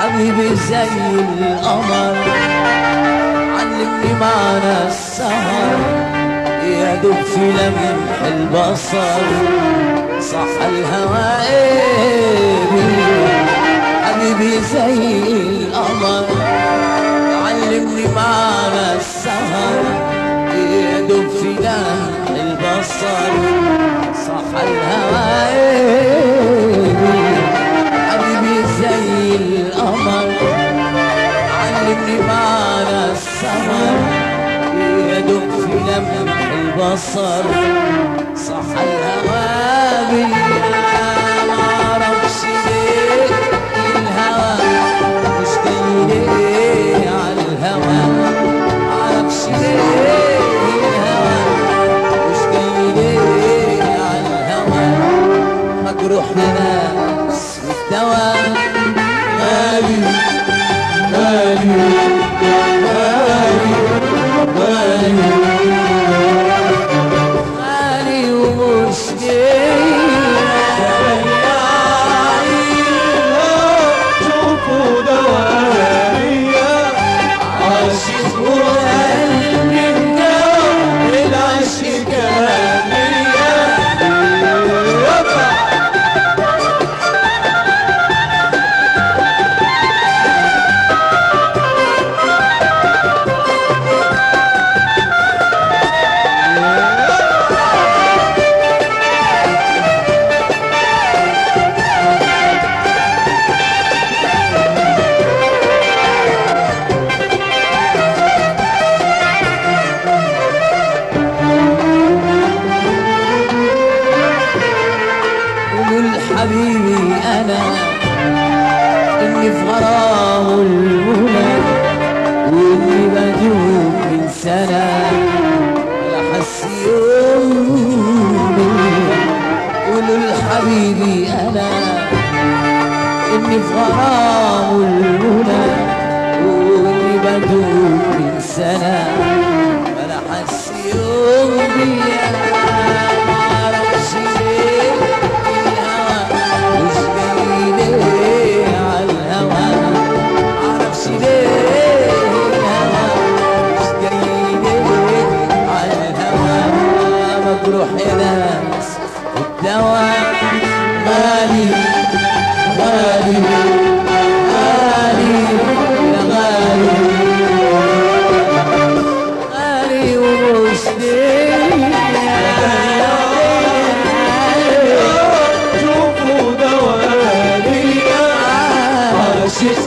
حبيبي زي القمر علمني معنى السهر يا دوب في لمح البصر صح الهوى حبيبي زي القمر علمني معنى السهر يا دوب في لمح البصر صح الهوى حبيبي زي القمر علمني معنى السهر يا دوب في لمح البصر صح الهوى معرفش ليه الهوى مش جاي ليه عالهوى معرفش ليه الهوى مش جاي ليه عالهوى مجروح لناس والدواء غالي غالي غالي غالي غالي ومش شوفوا دوائية عاشق وقلبي الجو العشق كامية حبيبي أنا إني في غرام المنى وإني بدوب من سنة ولا حس يوم قولوا لحبيبي أنا إني في غرام المنى وإني بدوب من سنة ولا حس يوم بيا روح يا ناس الدواء غالي غالي غالي يا غالي غالي ومش شوفوا دوائية عاشق